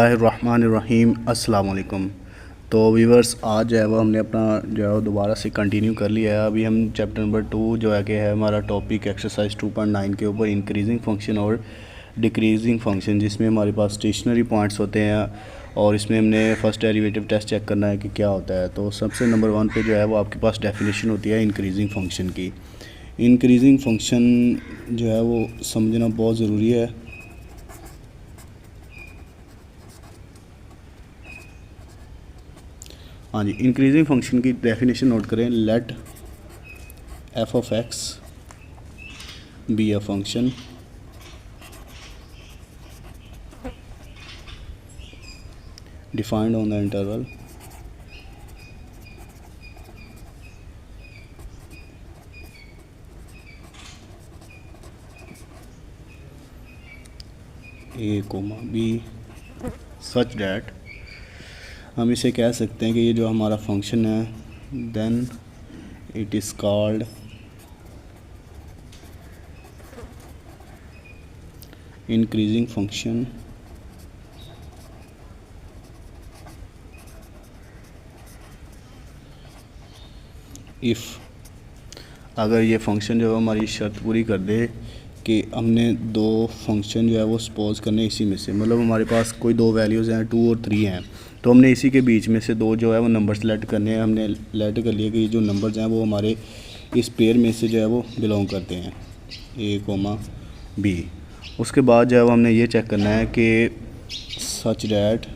बिस्मिल्लाहिर्रहमानिर्रहीम अस्सलाम वालेकुम। तो व्यूवर्स, आज जो है वो हमने अपना जो है वो दोबारा से कंटिन्यू कर लिया है। अभी हम चैप्टर नंबर 2 जो है कि है हमारा टॉपिक एक्सरसाइज 2.9 के ऊपर इंक्रीजिंग फंक्शन और डिक्रीजिंग फंक्शन, जिसमें हमारे पास स्टेशनरी पॉइंट्स होते हैं और इसमें हमने फर्स्ट डेरिवेटिव टेस्ट चेक करना है कि क्या होता है। तो सबसे नंबर 1 पे जो है वो आपके पास डेफिनेशन होती है इंक्रीजिंग फंक्शन की। इंक्रीजिंग फंक्शन जो है वो समझना बहुत ज़रूरी है। हाँ जी, इंक्रीजिंग फंक्शन की डेफिनेशन नोट करें। Let F of X be a function defined on the interval A comma B such that, हम इसे कह सकते हैं कि ये जो हमारा फंक्शन है then it is called increasing function if, अगर ये फंक्शन जो है हमारी शर्त पूरी कर दे कि हमने दो फंक्शन जो है वो सपोज करने इसी में से, मतलब हमारे पास कोई दो वैल्यूज़ हैं 2 और 3 हैं, तो हमने इसी के बीच में से दो जो है वो नंबर सेलेक्ट करने हैं। हमने सेलेक्ट कर लिया कि ये जो नंबर्स हैं वो हमारे इस पेयर में से जो है वो बिलोंग करते हैं ए कोमा बी। उसके बाद जो है वो हमने ये चेक करना है कि सच डैट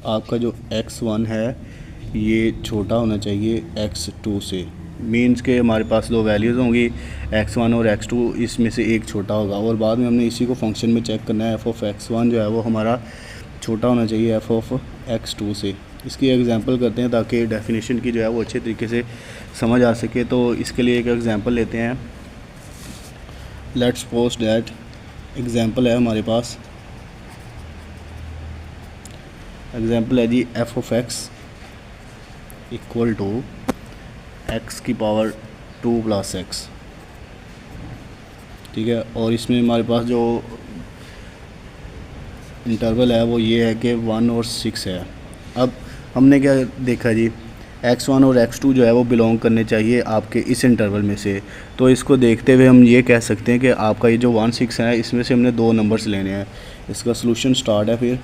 आपका जो x1 है ये छोटा होना चाहिए x2 से। मीन्स के हमारे पास दो वैल्यूज़ होंगी x1 और x2, इसमें से एक छोटा होगा और बाद में हमने इसी को फंक्शन में चेक करना है। f ऑफ x1 जो है वो हमारा छोटा होना चाहिए f ऑफ x2 से। इसकी एग्जांपल करते हैं ताकि डेफिनेशन की जो है वो अच्छे तरीके से समझ आ सके। तो इसके लिए एक एग्जांपल लेते हैं। लेट्स सपोज डैट एग्जांपल है हमारे पास, एग्जांपल है जी f of x equal to x की पावर 2 प्लस x, ठीक है। और इसमें हमारे पास जो इंटरवल है वो ये है कि 1 और 6 है। अब हमने क्या देखा जी, x1 और x2 जो है वो बिलोंग करने चाहिए आपके इस इंटरवल में से। तो इसको देखते हुए हम ये कह सकते हैं कि आपका ये जो 1 6 है इसमें से हमने दो नंबर्स लेने हैं। इसका सलूशन स्टार्ट है। फिर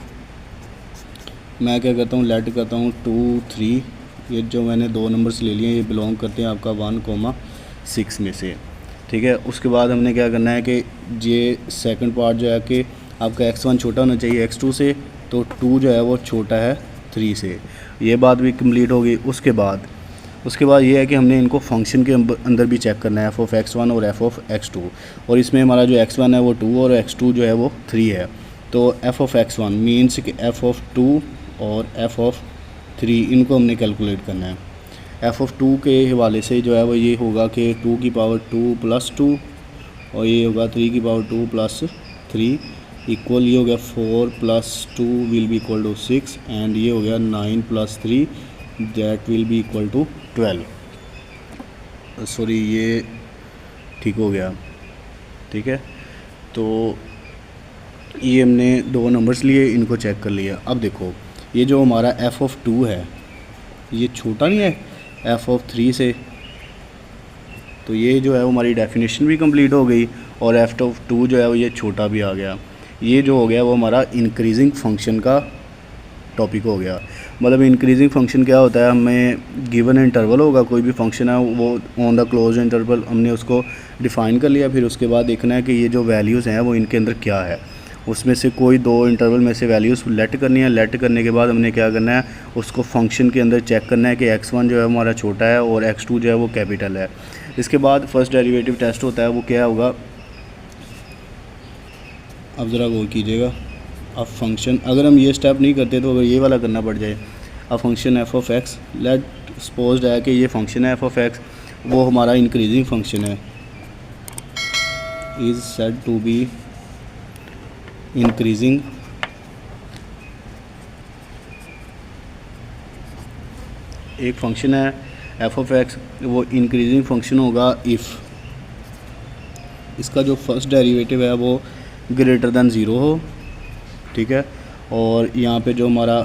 मैं क्या करता हूँ, लेट करता हूँ 2 3, ये जो मैंने दो नंबर्स ले लिए ये बिलोंग करते हैं आपका 1,6 में से, ठीक है। उसके बाद हमने क्या करना है कि ये सेकंड पार्ट जो है कि आपका x1 छोटा होना चाहिए x2 से, तो 2 जो है वो छोटा है 3 से। ये बात भी कंप्लीट होगी। उसके बाद ये है कि हमने इनको फंक्शन के अंदर भी चेक करना है, f ऑफ x1 और f ऑफ x2। और इसमें हमारा जो x1 है वो 2 और x2 जो है वो 3 है। तो f ऑफ x1 मीन्स कि f ऑफ 2 और f ऑफ 3 इनको हमने कैलकुलेट करना है। f ऑफ 2 के हवाले से जो है वो ये होगा कि 2 की पावर 2 प्लस 2 और ये होगा 3 की पावर 2 प्लस 3 इक्वल, ये हो गया 4 plus 2 will be equal to 6 and ये हो गया 9 plus 3 that will be equal to 12। Sorry, ये ठीक हो गया, ठीक है। तो ये हमने दो नंबर्स लिए, इनको चेक कर लिया। अब देखो ये जो हमारा f ऑफ 2 है ये छोटा नहीं है f ऑफ 3 से, तो ये जो है वो हमारी डेफिनेशन भी कंप्लीट हो गई और f ऑफ 2 जो है वो ये छोटा भी आ गया। ये जो हो गया वो हमारा इंक्रीजिंग फंक्शन का टॉपिक हो गया। मतलब इंक्रीजिंग फंक्शन क्या होता है, हमें गिवन इंटरवल होगा, कोई भी फंक्शन है वो ऑन द क्लोज इंटरवल हमने उसको डिफ़ाइन कर लिया। फिर उसके बाद देखना है कि ये जो वैल्यूज़ हैं वो इनके अंदर क्या है, उसमें से कोई दो इंटरवल में से वैल्यूज़ लेट करनी है। लेट करने के बाद हमने क्या करना है, उसको फंक्शन के अंदर चेक करना है कि x1 जो है हमारा छोटा है और x2 जो है वो कैपिटल है। इसके बाद फर्स्ट डेरिवेटिव टेस्ट होता है, वो क्या होगा, अब ज़रा गौर कीजिएगा। अब फंक्शन अगर हम ये स्टेप नहीं करते तो अगर ये वाला करना पड़ जाए, अब function f of x, let suppose है कि ये फंक्शन है f ऑफ x, वो हमारा इंक्रीजिंग फंक्शन है, is said to be increasing एक फंक्शन है f ऑफ x, वो इंक्रीजिंग फंक्शन होगा इफ़ इसका जो फर्स्ट डेरिवेटिव है वो ग्रेटर दैन 0 हो, ठीक है। और यहाँ पे जो हमारा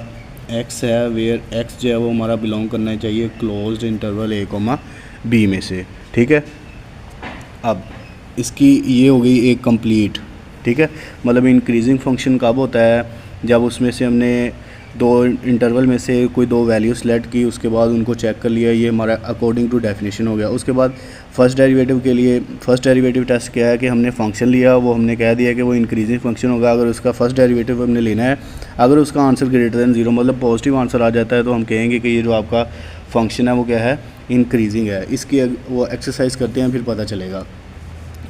x है, वेयर x जो है वो हमारा बिलोंग करना चाहिए closed interval a comma b में से, ठीक है। अब इसकी ये हो गई एक कंप्लीट, ठीक है। मतलब इंक्रीजिंग फंक्शन कब होता है, जब उसमें से हमने दो इंटरवल में से कोई दो वैल्यू सेलेक्ट की, उसके बाद उनको चेक कर लिया, ये हमारा अकॉर्डिंग टू डेफिनेशन हो गया। उसके बाद फर्स्ट डेरिवेटिव के लिए फर्स्ट डेरिवेटिव टेस्ट क्या है कि हमने फंक्शन लिया, वो हमने कह दिया कि वो इंक्रीजिंग फंक्शन होगा। अगर उसका फर्स्ट डेरिवेटिव हमने लेना है, अगर उसका आंसर ग्रेटर दैन ज़ीरो मतलब पॉजिटिव आंसर आ जाता है, तो हम कहेंगे कि ये जो आपका फंक्शन है वो क्या है, इंक्रीजिंग है। इसकी वो एक्सरसाइज करते हैं, फिर पता चलेगा।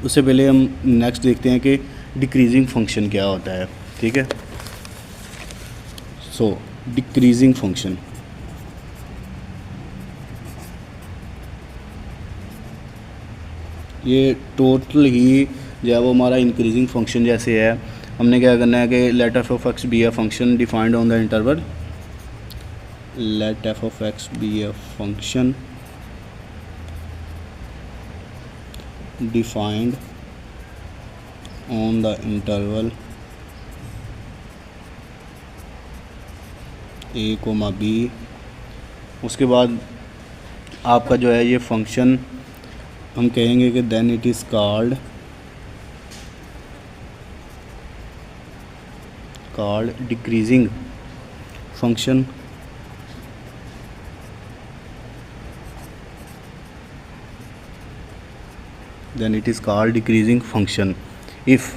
उससे पहले हम नेक्स्ट देखते हैं कि डिक्रीजिंग फंक्शन क्या होता है, ठीक है। सो डिक्रीजिंग फंक्शन, ये टोटल ही जो है वो हमारा इंक्रीजिंग फंक्शन जैसे है। हमने क्या करना है कि let F of X be a function defined on the interval, let F of X be a function defined on the interval A comma B. उसके बाद आपका जो है ये फंक्शन हम कहेंगे कि then it is called decreasing function. Then it is called decreasing function if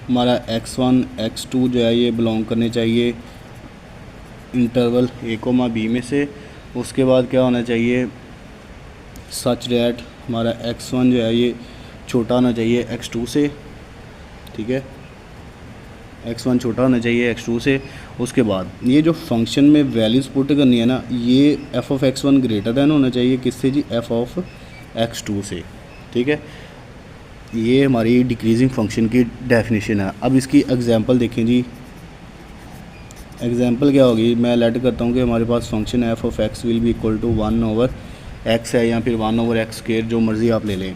हमारा x1 x2 जो है ये बिलोंग करने चाहिए इंटरवल a कोमा b में से। उसके बाद क्या होना चाहिए, सच डैट हमारा x1 जो है ये छोटा होना चाहिए x2 से, ठीक है। x1 छोटा होना चाहिए x2 से। उसके बाद ये जो फंक्शन में वैल्यूज़ पुट करनी है ना, ये f of x1 greater than होना चाहिए किससे जी, f ऑफ x2 से, ठीक है। ये हमारी डिक्रीजिंग फंक्शन की डेफिनेशन है। अब इसकी एग्जांपल देखें जी। एग्जांपल क्या होगी, मैं लेट करता हूँ कि हमारे पास function F of X will be equal to 1/x है, या फिर 1/x², जो मर्ज़ी आप ले लें।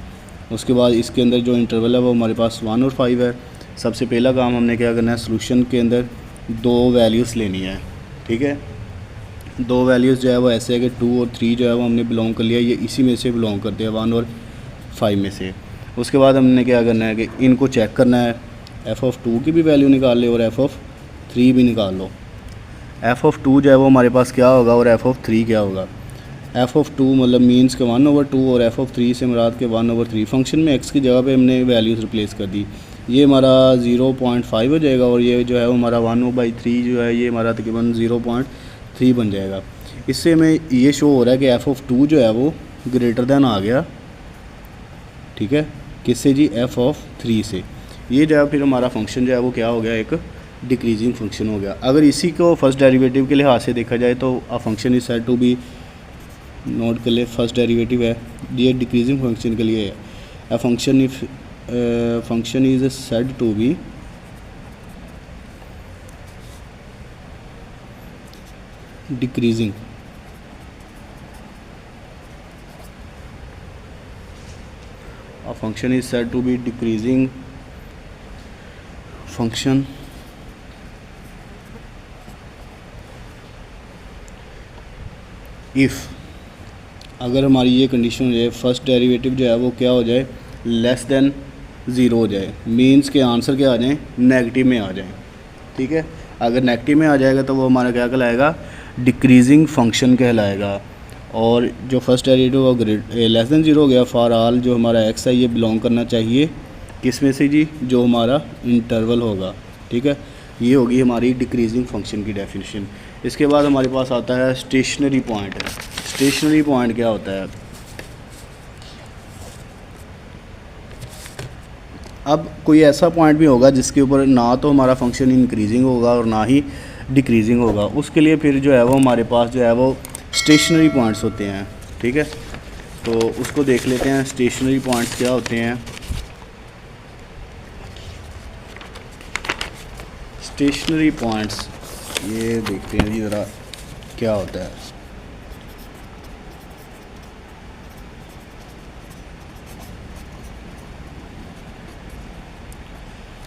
उसके बाद इसके अंदर जो इंटरवल है वो हमारे पास 1 और 5 है। सबसे पहला काम हमने क्या करना है, सोल्यूशन के अंदर दो वैल्यूज़ लेनी है, ठीक है। दो वैल्यूज़ जो है वो ऐसे है कि 2 और 3 जो है वो हमने बिलोंग कर लिया, ये इसी में से बिलोंग करते हैं 1 और 5 में से। उसके बाद हमने क्या करना है कि इनको चेक करना है, एफ़ ऑफ 2 की भी वैल्यू निकाल ले और एफ़ ऑफ 3 भी निकाल लो। एफ़ ऑफ 2 जो है वो हमारे पास क्या होगा और एफ़ ऑफ 3 क्या होगा। एफ़ ऑफ 2 मतलब मीन्स के 1/2 और एफ़ ऑफ 3 से मुराद के 1/3। फंक्शन में एक्स की जगह पे हमने वैल्यूज़ रिप्लेस कर दी, ये हमारा 0.5 हो जाएगा, और ये जो है वो हमारा 1/3 जो है ये हमारा तकरीबन 0.3 बन जाएगा। इससे हमें ये शो हो रहा है कि एफ़ ऑफ 2 जो है वो ग्रेटर दैन आ गया, ठीक है, किससे जी, एफ़ ऑफ 3 से। ये जो है फिर हमारा फंक्शन जो है वो क्या हो गया, एक डिक्रीजिंग फंक्शन हो गया। अगर इसी को फर्स्ट डेरिवेटिव के लिहाज से देखा जाए तो a function is said to be, note कर ले फर्स्ट डेरिवेटिव है, ये डिक्रीजिंग फंक्शन के लिए है। A function if function is said to be decreasing, a function is said to be decreasing function if अगर हमारी ये कंडीशन हो जाए, फर्स्ट डेरिवेटिव जो है वो क्या हो जाए, लेस देन ज़ीरो हो जाए, मीन्स के आंसर क्या आ जाए, नेगेटिव में आ जाए, ठीक है। अगर नेगेटिव में आ जाएगा तो वो हमारा क्या कहलाएगा, डिक्रीजिंग फंक्शन कहलाएगा। और जो फर्स्ट डेरिवेटिव वो लेस देन ज़ीरो हो गया, फॉर ऑल जो हमारा एक्स है ये बिलोंग करना चाहिए किस में से जी, जो हमारा इंटरवल होगा, ठीक है। ये होगी हमारी डिक्रीजिंग फंक्शन की डेफिनेशन। इसके बाद हमारे पास आता है स्टेशनरी पॉइंट। स्टेशनरी पॉइंट क्या होता है, अब कोई ऐसा पॉइंट भी होगा जिसके ऊपर ना तो हमारा फंक्शन इंक्रीजिंग होगा और ना ही डिक्रीजिंग होगा, उसके लिए फिर जो है वो हमारे पास जो है वो स्टेशनरी पॉइंट्स होते हैं, ठीक है। तो उसको देख लेते हैं, स्टेशनरी पॉइंट्स क्या होते हैं। स्टेशनरी पॉइंट्स ये देखते हैं जी ज़रा क्या होता है।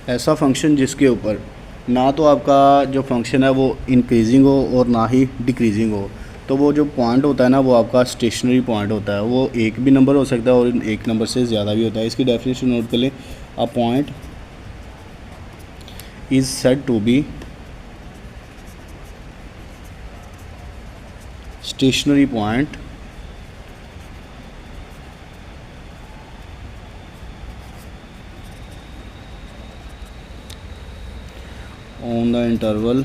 ऐसा फंक्शन जिसके ऊपर ना तो आपका जो फंक्शन है वो इंक्रीजिंग हो और ना ही डिक्रीजिंग हो, तो वो जो पॉइंट होता है ना वो आपका स्टेशनरी पॉइंट होता है। वो एक भी नंबर हो सकता है और एक नंबर से ज़्यादा भी होता है। इसकी डेफिनेशन नोट कर लें। A point is said to be stationary point on the interval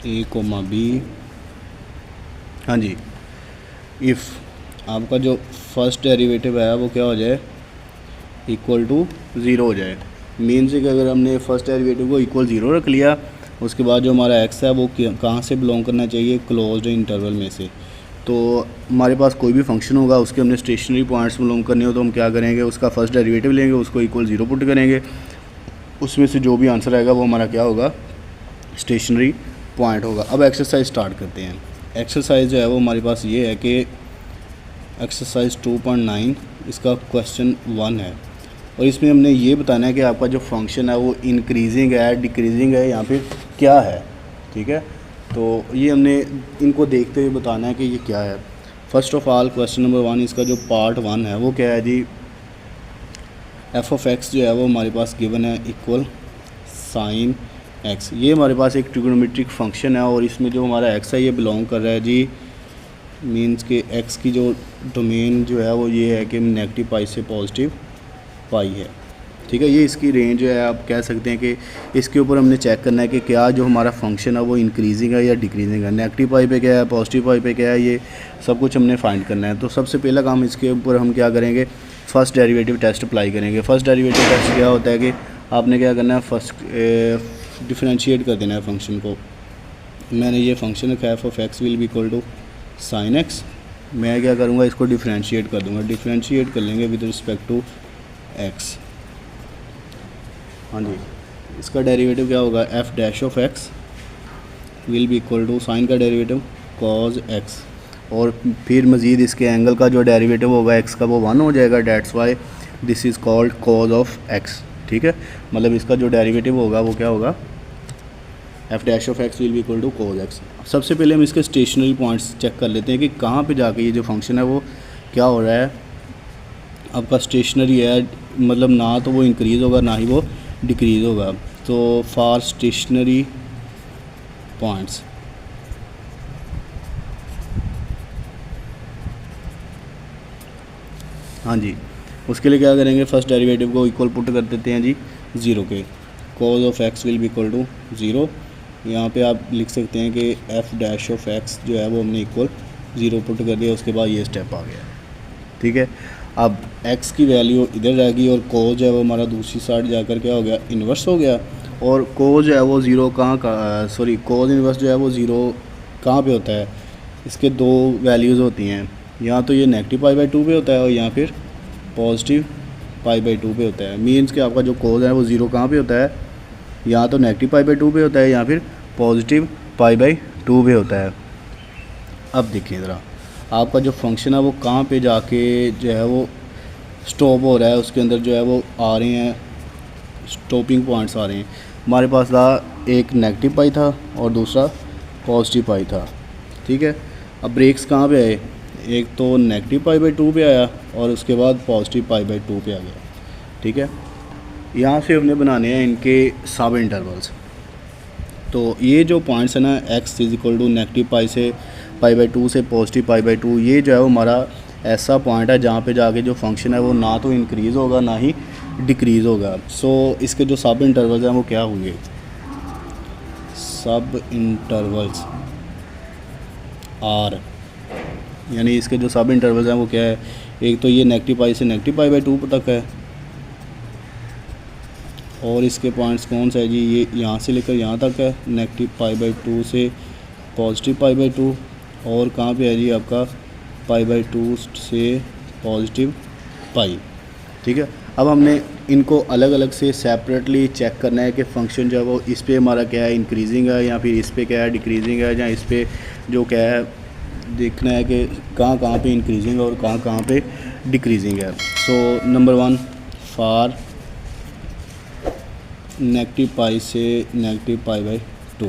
a, b। हाँ जी, इफ़ आपका जो फर्स्ट डेरिवेटिव है वो क्या हो जाए, इक्वल टू ज़ीरो हो जाए। मीन से कि अगर हमने फर्स्ट डेरिवेटिव को इक्वल ज़ीरो रख लिया, उसके बाद जो हमारा एक्स है वो कहाँ से बिलोंग करना चाहिए, क्लोज्ड इंटरवल में से। तो हमारे पास कोई भी फंक्शन होगा उसके हमने स्टेशनरी पॉइंट्स बिलोंग करने हो तो हम क्या करेंगे, उसका फर्स्ट डेरिवेटिव लेंगे, उसको इक्वल ज़ीरो पुट करेंगे, उसमें से जो भी आंसर आएगा वो हमारा क्या होगा, स्टेशनरी पॉइंट होगा। अब एक्सरसाइज स्टार्ट करते हैं। एक्सरसाइज जो है वो हमारे पास ये है कि एक्सरसाइज 2.9 इसका क्वेश्चन 1 है और इसमें हमने ये बताना है कि आपका जो फंक्शन है वो इंक्रीजिंग है, डिक्रीजिंग है या फिर क्या है। ठीक है, तो ये हमने इनको देखते हुए बताना है कि ये क्या है। First of all question number 1 इसका जो पार्ट 1 है वो क्या है जी, एफ ऑफ एक्स जो है वो हमारे पास गिवन है इक्वल साइन एक्स। ये हमारे पास एक ट्रिग्नोमेट्रिक फंक्शन है और इसमें जो हमारा एक्स है ये बिलोंग कर रहा है जी, मींस के एक्स की जो डोमेन जो है वो ये है कि नेगेटिव पाई से पॉजिटिव पाई है। ठीक है, ये इसकी रेंज जो है आप कह सकते हैं कि इसके ऊपर हमने चेक करना है कि क्या जो हमारा फंक्शन है वो इंक्रीजिंग है या डिक्रीजिंग है, नेगेटिव पाई पे क्या है, पॉजिटिव पाई पे क्या है, ये सब कुछ हमने फाइंड करना है। तो सबसे पहला काम इसके ऊपर हम क्या करेंगे, फ़र्स्ट डेरिवेटिव टेस्ट अप्लाई करेंगे। फर्स्ट डेरिवेटिव टेस्ट क्या होता है कि आपने क्या करना है, फर्स्ट डिफरेंशिएट कर देना है फंक्शन को। मैंने ये फंक्शन रखा है F of X will be equal to sine X. मैं क्या करूँगा, इसको डिफरेंशिएट कर दूँगा। डिफरेंशिएट कर लेंगे विद रिस्पेक्ट टू एक्स। हाँ जी, इसका डेरिवेटिव क्या होगा, F dash of X will be equal to sine का डेरिवेटिव कॉज एक्स, और फिर मज़ीद इसके एंगल का जो डेरिवेटिव होगा एक्स का वो 1 हो जाएगा। That's why this is called cause of x. ठीक है, मतलब इसका जो डेरिवेटिव होगा वो क्या होगा, F dash of X will be equal to cos X. सबसे पहले हम इसके स्टेशनरी पॉइंट्स चेक कर लेते हैं कि कहाँ पे जाके ये जो फंक्शन है वो क्या हो रहा है, आपका स्टेशनरी है, मतलब ना तो वो इंक्रीज़ होगा ना ही वो डिक्रीज़ होगा। तो फॉर स्टेशनरी पॉइंट्स हाँ जी, उसके लिए क्या करेंगे, फर्स्ट डेरिवेटिव को इक्वल पुट कर देते हैं जी ज़ीरो के। Cos of X will be equal to zero. यहाँ पे आप लिख सकते हैं कि एफ डैश ऑफ एक्स जो है वो हमने इक्वल ज़ीरो पुट कर दिया, उसके बाद ये स्टेप आ गया। ठीक है, अब x की वैल्यू इधर रह गई और कोज जो है वो हमारा दूसरी साइड जाकर क्या हो गया, इन्वर्स हो गया। और कोज जो है वो ज़ीरो कहाँ का, सॉरी कोज इन्वर्स जो है वो ज़ीरो कहाँ पे होता है, इसके दो वैल्यूज़ होती हैं, यहाँ तो ये नेगेटिव पाई बाई टू पे होता है और यहाँ फिर पॉजिटिव पाई बाई टू पे होता है। मीन्स कि आपका जो कोज है वो ज़ीरो कहाँ पे होता है, यहाँ तो नेगेटिव पाई बाई टू पे होता है या फिर पॉजिटिव पाई बाई टू पे होता है। अब देखिए ज़रा, आपका जो फंक्शन है वो कहाँ पे जाके जो है वो स्टॉप हो रहा है, उसके अंदर जो है वो आ रहे हैं स्टॉपिंग पॉइंट्स आ रहे हैं। हमारे पास था एक नेगेटिव पाई था और दूसरा पॉजिटिव पाई था। ठीक है, अब ब्रेक्स कहाँ पे आए, एक तो नेगेटिव पाई बाई टू पे आया और उसके बाद पॉजिटिव पाई बाई टू पे आ गया। ठीक है, यहाँ से हमने बनाने हैं इनके सब इंटरवल्स। तो ये जो पॉइंट्स है ना, X is equal to negative pi से पाई बाई टू से पॉजिटिव पाई बाई टू, ये जो है वो हमारा ऐसा पॉइंट है जहाँ पे जाके जो फंक्शन है वो ना तो इंक्रीज़ होगा ना ही डिक्रीज़ होगा। सो इसके जो सब इंटरवल्स हैं वो क्या हुए, सब इंटरवल्स आर, यानी इसके जो सब इंटरवल्स हैं वो क्या है, एक तो ये नेगेटिव पाई से नेगेटिव पाई बाई टू तक है और इसके पॉइंट्स कौन सा है जी, ये यहाँ से लेकर यहाँ तक है, नेगेटिव पाई बाई टू से पॉजिटिव पाई बाई टू, और कहाँ पे है जी आपका पाई बाई टू से पॉजिटिव पाई। ठीक है, अब हमने इनको अलग अलग से सेपरेटली चेक करना है कि फंक्शन जो है वो इस पे हमारा क्या है, इंक्रीजिंग है या फिर इस पे क्या है, डिक्रीजिंग है, या इस पे जो क्या है देखना है कि कहाँ कहाँ पे इंक्रीजिंग है और कहाँ कहाँ पे डिक्रीजिंग है। So number 1 for negative pi से नेगेटिव पाई बाई 2।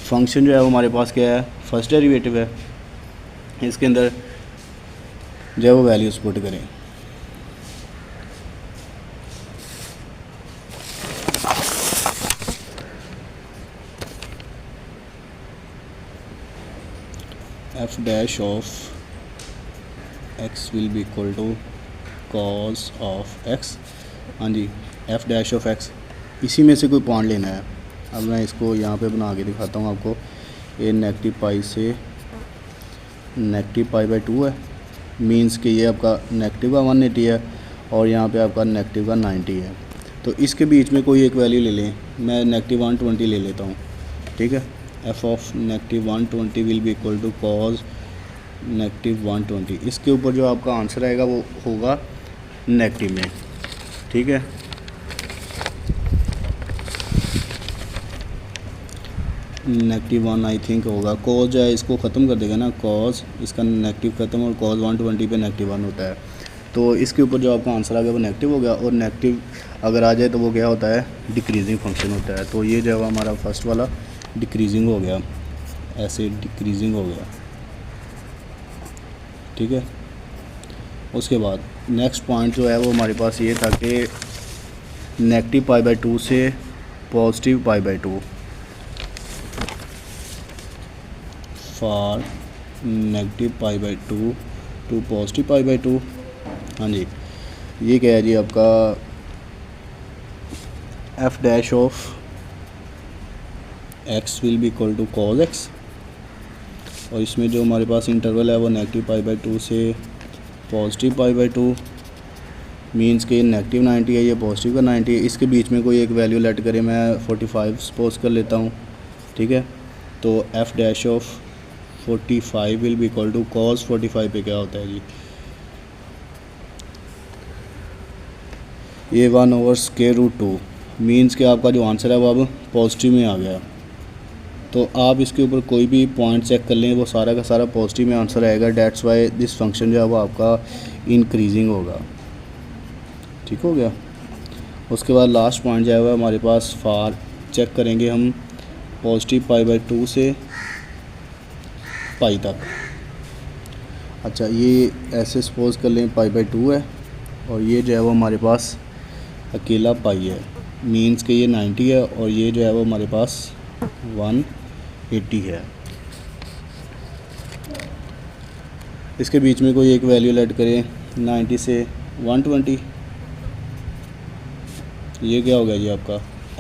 फंक्शन जो है वो हमारे पास क्या है, फर्स्ट डेरिवेटिव है। इसके अंदर जो है वो वैल्यूज़ पुट करें। F dash of X will be equal to cos of X. हाँ जी, एफ डैश ऑफ एक्स, इसी में से कोई पॉइंट लेना है। अब मैं इसको यहाँ पे बना के दिखाता हूँ आपको। ये नेगेटिव पाई से नेगेटिव पाई बाई 2 है, मींस कि ये आपका नेगेटिव का 180 है और यहाँ पे आपका नेगेटिव का 90 है। तो इसके बीच में कोई एक वैल्यू ले लें, मैं नेगेटिव 120 ले लेता हूँ, ठीक है। F of negative 120 will be equal to cos negative 120। इसके ऊपर जो आपका आंसर आएगा वो होगा नेगेटिव में, ठीक है। -1 आई थिंक होगा। कॉज जो है इसको ख़त्म कर देगा ना, कॉज इसका नेगेटिव ख़त्म और कॉज 120 पे -1 होता है। तो इसके ऊपर जो आपका आंसर आ गया वो नेगेटिव हो गया, और नेगेटिव अगर आ जाए तो वो क्या होता है, डिक्रीजिंग फंक्शन होता है। तो ये जो है हमारा फर्स्ट वाला डिक्रीजिंग हो गया, ऐसे डिक्रीजिंग हो गया, ठीक है। उसके बाद नेक्स्ट पॉइंट जो है वो हमारे पास ये था कि नेगेटिव पाई बाई 2 से positive pi by 2 for negative pi by 2 to positive pi by 2। हाँ जी, ये क्या है जी आपका F dash of X will be equal to cos X, और इसमें जो हमारे पास इंटरवल है वो नेगेटिव पाई बाई 2 से पॉजिटिव पाई बाई 2, मींस कि नेगेटिव 90 है, ये पॉजिटिव का 90 है। इसके बीच में कोई एक वैल्यू लेट करें, मैं 45 सपोज कर लेता हूँ, ठीक है। तो F dash of 45 will be equal to cos 45 पे क्या होता है जी, ये 1/√2, मींस कि आपका जो आंसर है वो अब पॉजिटिव में आ गया। तो आप इसके ऊपर कोई भी पॉइंट चेक कर लें, वो सारा का सारा पॉजिटिव में आंसर आएगा। डेट्स वाई दिस फंक्शन जो है वो आपका इंक्रीजिंग होगा, ठीक हो गया। उसके बाद लास्ट पॉइंट जो है वो हमारे पास फॉर चेक करेंगे हम पॉजिटिव पाई बाई 2 से पाई तक। अच्छा, ये ऐसे सपोज कर लें पाई बाई 2 है और ये जो है वो हमारे पास अकेला पाई है, मींस कि ये 90 है और ये जो है वो हमारे पास 180 है। इसके बीच में कोई एक वैल्यू लेट करें, 90 से 120, ये क्या हो गया जी आपका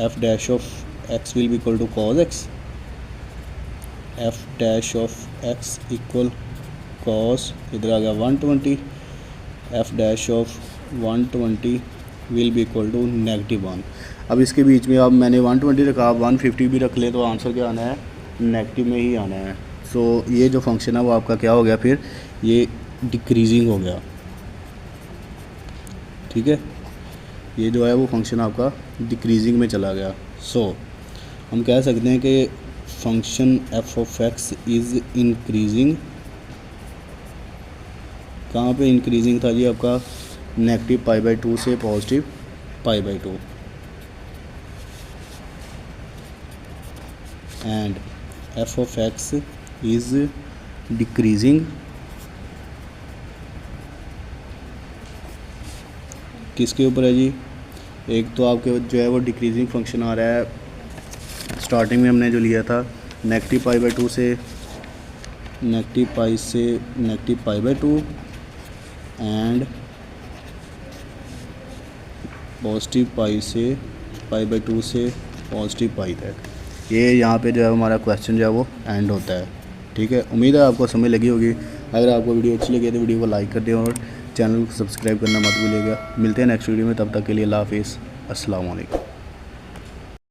F dash of X will be equal to cos X. F dash of X equal cos, इधर आ गया 120, F dash of 120 will be equal to -1। अब इसके बीच में अब मैंने 120 रखा, आप 150 भी रख लें तो आंसर क्या आना है, नेगेटिव में ही आना है। सो ये जो फंक्शन है वो आपका क्या हो गया, फिर ये डिक्रीजिंग हो गया, ठीक है। ये जो है वो फंक्शन आपका डिक्रीजिंग में चला गया। सो हम कह सकते हैं कि function F of x is increasing. कहाँ पे इंक्रीजिंग था जी आपका, नेगेटिव पाई बाई 2 से positive pi by 2, and F of x is decreasing किसके ऊपर है जी, एक तो आपके जो है वो डिक्रीजिंग फंक्शन आ रहा है, स्टार्टिंग में हमने जो लिया था नेगेटिव पाई बाई 2 से नेगेटिव पाई से negative pi by 2 and positive pi से पाई बाई 2 से पॉजिटिव पाई तक। ये यहाँ पे जो है हमारा क्वेश्चन जो है वो एंड होता है, ठीक है। उम्मीद है आपको समझ लगी होगी। अगर आपको वीडियो अच्छी लगी तो वीडियो को लाइक कर दें और चैनल को सब्सक्राइब करना मत भूलिएगा। मिलते हैं नेक्स्ट वीडियो में, तब तक के लिए अल्लाह हाफिज़, अस्सलाम वालेकुम।